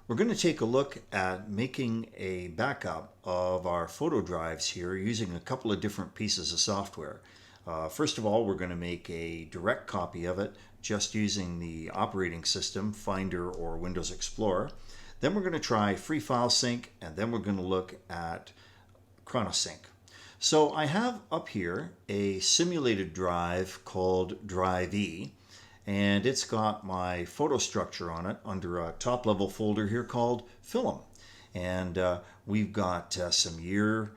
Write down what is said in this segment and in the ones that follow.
We're going to take a look at making a backup of our photo drives here using a couple of different pieces of software. First of all, we're going to make a direct copy of it just using the operating system, Finder or Windows Explorer. Then we're going to try FreeFileSync, and then we're going to look at ChronoSync. So I have up here a simulated drive called Drive E, and it's got my photo structure on it under a top level folder here called Film. And we've got some year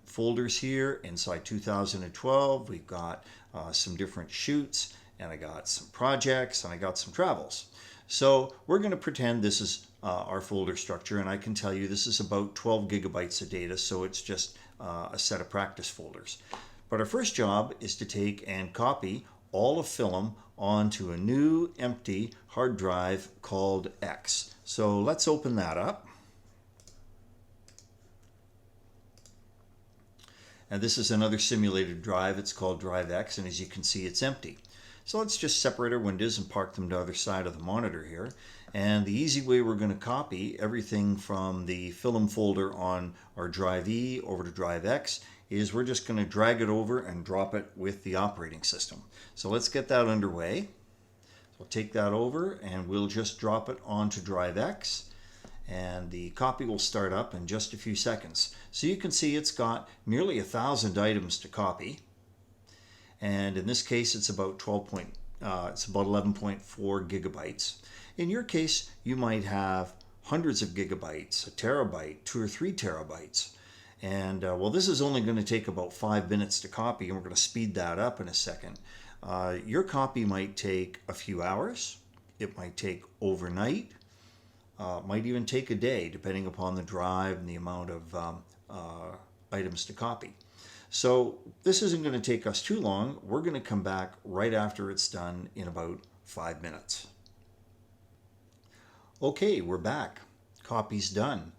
folders here inside 2012. We've got some different shoots, and I got some projects, and I got some travels. So we're going to pretend this is our folder structure, and I can tell you this is about 12 gigabytes of data, so it's just a set of practice folders. But our first job is to take and copy all of Film onto a new empty hard drive called X. So let's open that up. And this is another simulated drive. It's called Drive X, and as you can see, it's empty. So let's just separate our windows and park them to the other side of the monitor here. And the easy way we're going to copy everything from the Film folder on our Drive E over to Drive X is we're just going to drag it over and drop it with the operating system. So let's get that underway. So we'll take that over and we'll just drop it onto Drive X, and the copy will start up in just a few seconds. So you can see it's got nearly 1,000 items to copy, and in this case it's about 11.4 gigabytes. In your case, you might have hundreds of gigabytes, a terabyte, 2 or 3 terabytes. And well, this is only going to take about 5 minutes to copy, and we're going to speed that up in a second. Your copy might take a few hours. It might take overnight. Might even take a day, depending upon the drive and the amount of items to copy. So this isn't going to take us too long. We're going to come back right after it's done in about 5 minutes. Okay, we're back. Copy's done.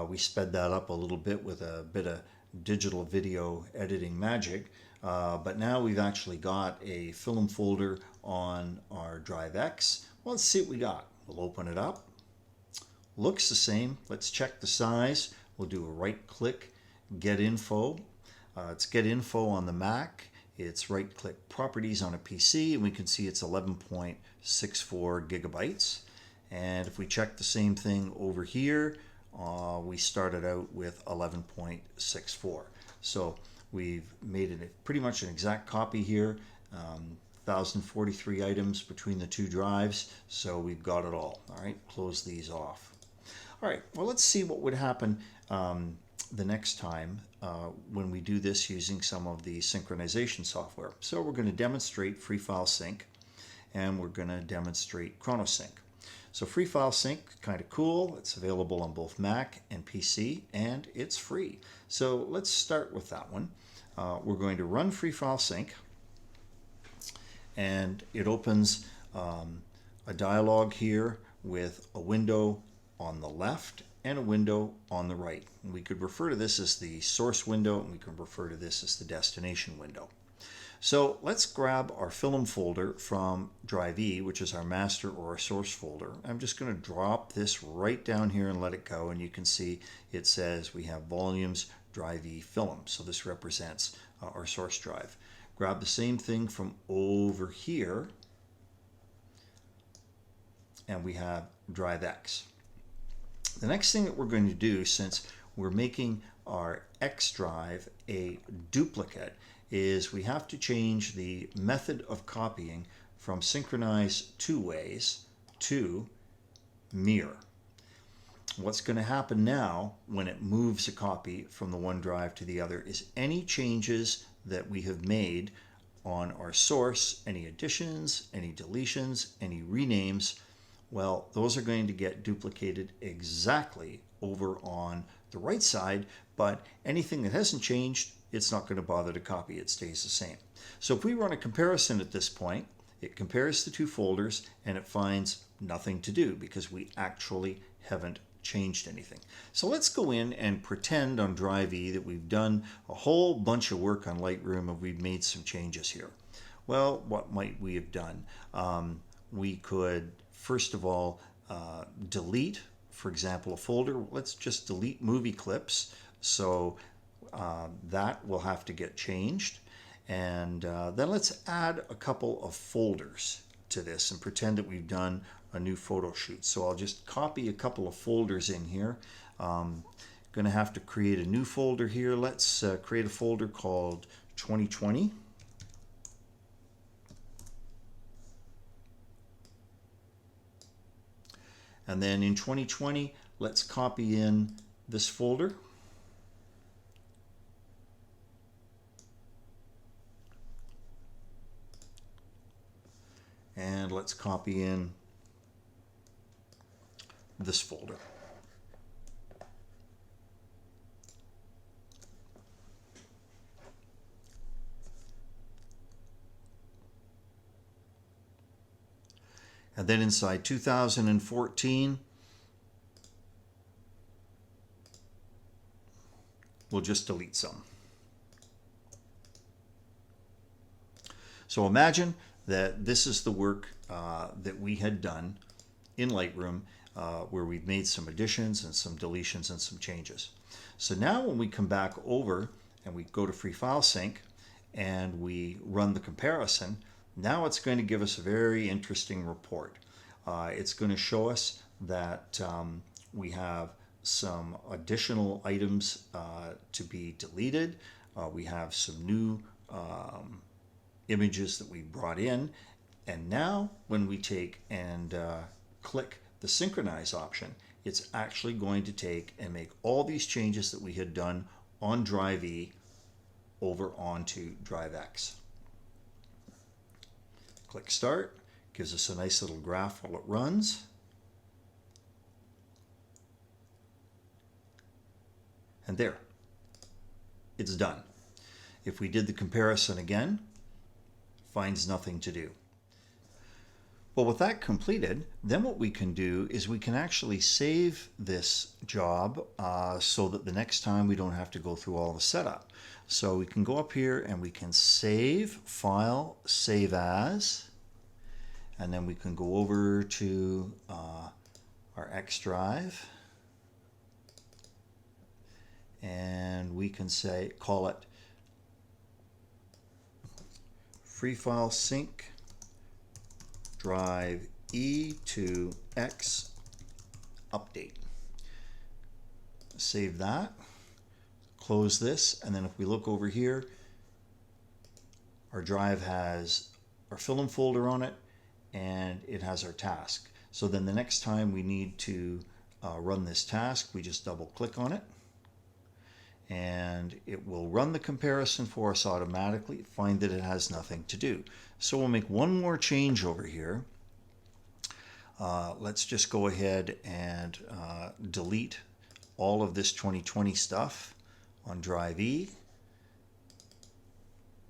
We sped that up a little bit with a bit of digital video editing magic, but now we've actually got a Film folder on our Drive X. Well, let's see what we got. We'll open it up. Looks the same. Let's check the size. We'll do a right click, Get Info. It's Get Info on the Mac. It's right click Properties on a PC, and we can see it's 11.64 gigabytes. And if we check the same thing over here, we started out with 11.64. So we've made it pretty much an exact copy here. 1,043 items between the two drives, so we've got it all. All right, close these off. All right, well, let's see what would happen the next time when we do this using some of the synchronization software. So we're going to demonstrate FreeFileSync, and we're going to demonstrate ChronoSync. So FreeFileSync, kind of cool. It's available on both Mac and PC, and it's free. So let's start with that one. We're going to run FreeFileSync, and it opens a dialog here with a window on the left and a window on the right. And we could refer to this as the source window, and we can refer to this as the destination window. So let's grab our Film folder from Drive E, which is our master or our source folder. I'm just going to drop this right down here and let it go, and you can see it says we have volumes Drive E Film. So this represents our source drive. Grab the same thing from over here, and we have Drive X. The next thing that we're going to do, since we're making our X drive a duplicate, is we have to change the method of copying from synchronize two ways to mirror. What's going to happen now when it moves a copy from the one drive to the other is any changes that we have made on our source, any additions, any deletions, any renames, well, those are going to get duplicated exactly over on the right side, but anything that hasn't changed, it's not going to bother to copy. It stays the same. So if we run a comparison at this point, it compares the two folders and it finds nothing to do because we actually haven't changed anything. So let's go in and pretend on Drive E that we've done a whole bunch of work on Lightroom and we've made some changes here. Well, what might we have done? We could, first of all, delete, for example, a folder. Let's just delete movie clips. So that will have to get changed. And then let's add a couple of folders to this and pretend that we've done a new photo shoot. So I'll just copy a couple of folders in here. Going to have to create a new folder here. Let's create a folder called 2020. And then in 2020, let's copy in this folder. And let's copy in this folder. And then inside 2014, we'll just delete some. So imagine that this is the work that we had done in Lightroom where we've made some additions and some deletions and some changes. So now when we come back over and we go to FreeFileSync and we run the comparison, now it's going to give us a very interesting report. It's going to show us that we have some additional items to be deleted. We have some new images that we brought in. And now when we take and click the synchronize option, it's actually going to take and make all these changes that we had done on drive E over onto drive X. Click start, gives us a nice little graph while it runs. And there, it's done. If we did the comparison again, finds nothing to do. Well, with that completed, then what we can do is we can actually save this job so that the next time we don't have to go through all the setup. So we can go up here and we can save, file, save as, and then we can go over to our X drive and we can say, call it FreeFileSync drive E to X update. Save that, close this, and then if we look over here, our drive has our film folder on it and it has our task. So then the next time we need to run this task, we just double click on it and it will run the comparison for us automatically, find that it has nothing to do. So we'll make one more change over here. Let's just go ahead and delete all of this 2020 stuff on drive E.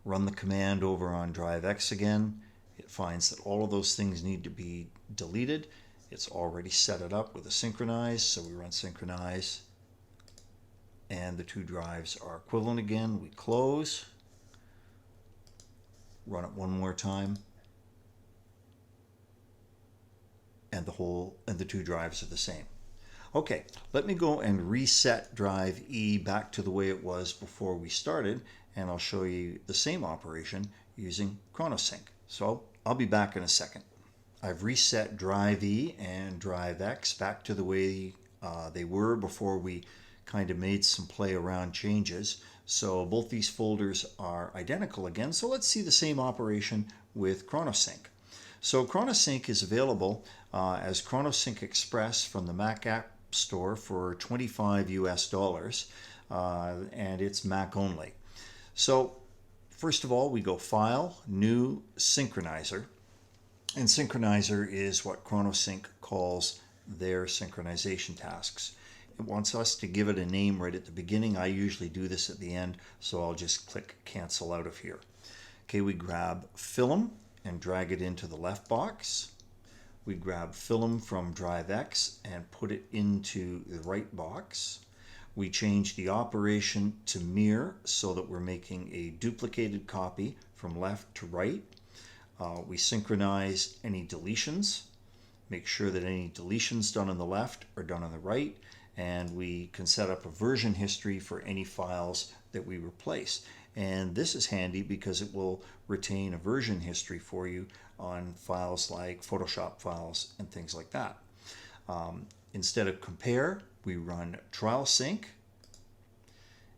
Run the command over on drive X again. It finds that all of those things need to be deleted. It's already set it up with a synchronize, so we run synchronize. And the two drives are equivalent again. We close, run it one more time, and the two drives are the same. Okay, let me go and reset drive E back to the way it was before we started, and I'll show you the same operation using ChronoSync. So I'll be back in a second. I've reset drive E and drive X back to the way they were before we kind of made some play around changes. So both these folders are identical again. So let's see the same operation with ChronoSync. So ChronoSync is available as ChronoSync Express from the Mac App Store for $25 US, and it's Mac only. So first of all, we go File, New, Synchronizer. And Synchronizer is what ChronoSync calls their synchronization tasks. It wants us to give it a name right at the beginning. I usually do this at the end, so I'll just click cancel out of here. Okay, we grab film and drag it into the left box. We grab film from drive X and put it into the right box. We change the operation to mirror so that we're making a duplicated copy from left to right. We synchronize any deletions. make sure that any deletions done on the left are done on the right, and we can set up a version history for any files that we replace. And this is handy because it will retain a version history for you on files like Photoshop files and things like that. Instead of compare, we run TrialSync,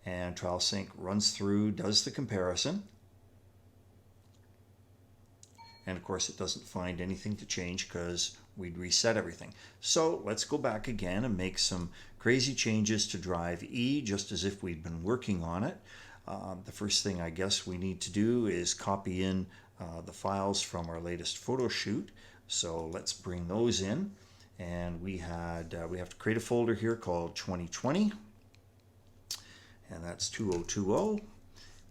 and TrialSync runs through, does the comparison, and of course it doesn't find anything to change because we'd reset everything. So let's go back again and make some crazy changes to drive E, just as if we'd been working on it. The first thing I guess we need to do is copy in the files from our latest photo shoot. So let's bring those in, and we have to create a folder here called 2020, and that's 2020,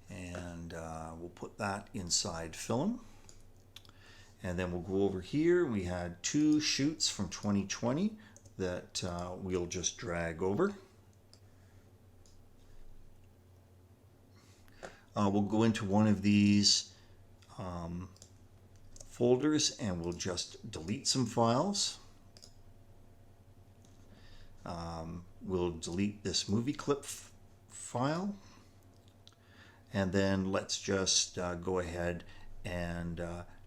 and we'll put that inside film. And then we'll go over here. We had 2 shoots from 2020 that we'll just drag over. We'll go into one of these folders and we'll just delete some files. We'll delete this movie clip file. And then let's just go ahead and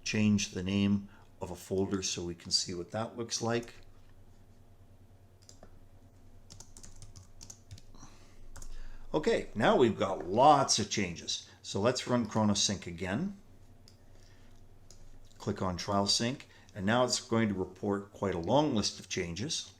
change the name of a folder so we can see what that looks like. Okay, now we've got lots of changes. So let's run ChronoSync again. Click on TrialSync, and now it's going to report quite a long list of changes.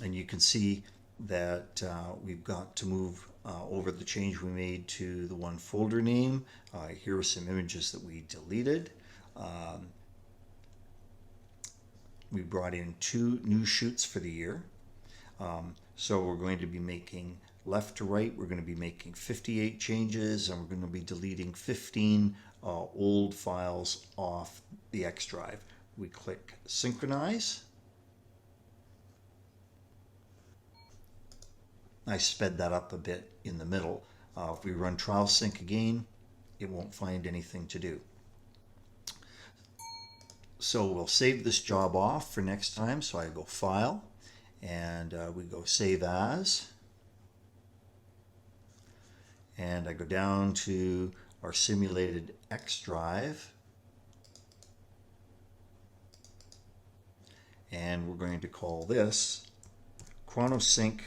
And you can see that we've got to move over the change we made to the one folder name. Here are some images that we deleted. We brought in 2 new shoots for the year. So we're going to be making left to right, we're going to be making 58 changes, and we're going to be deleting 15 old files off the X drive. We click synchronize. I sped that up a bit in the middle. If we run TrialSync again, it won't find anything to do. So we'll save this job off for next time. So I go File, and we go Save As. And I go down to our simulated X drive. And we're going to call this ChronoSync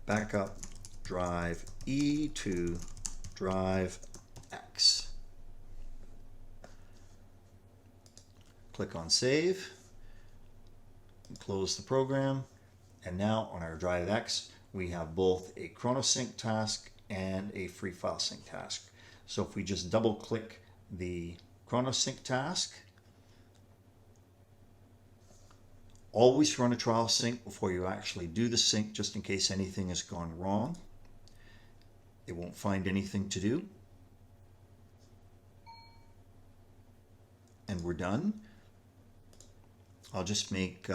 Backup Drive E to Drive X. Click on Save, close the program, and now on our Drive X we have both a ChronoSync task and a FreeFileSync task. So if we just double click the ChronoSync task, always run a trial sync before you actually do the sync, just in case anything has gone wrong. It won't find anything to do. And we're done. I'll just make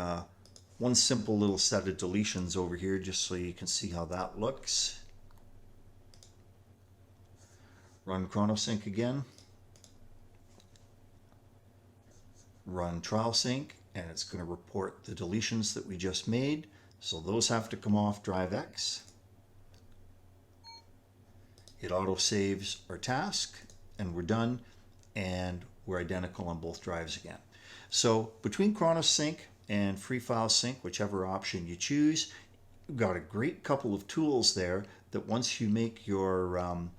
one simple little set of deletions over here just so you can see how that looks. Run ChronoSync again. Run TrialSync, and it's going to report the deletions that we just made. So those have to come off Drive X. It auto-saves our task, and we're done, and we're identical on both drives again. So between ChronoSync and FreeFileSync, whichever option you choose, you've got a great couple of tools there that once you make your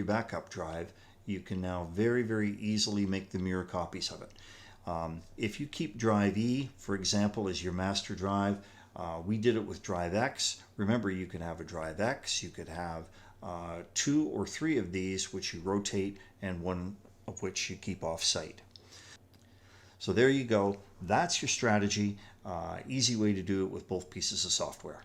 backup drive, you can now very, very easily make the mirror copies of it. If you keep Drive E, for example, as your master drive, we did it with Drive X. Remember, you can have a Drive X, you could have 2 or 3 of these which you rotate, and one of which you keep off-site. So there you go. That's your strategy. Easy way to do it with both pieces of software.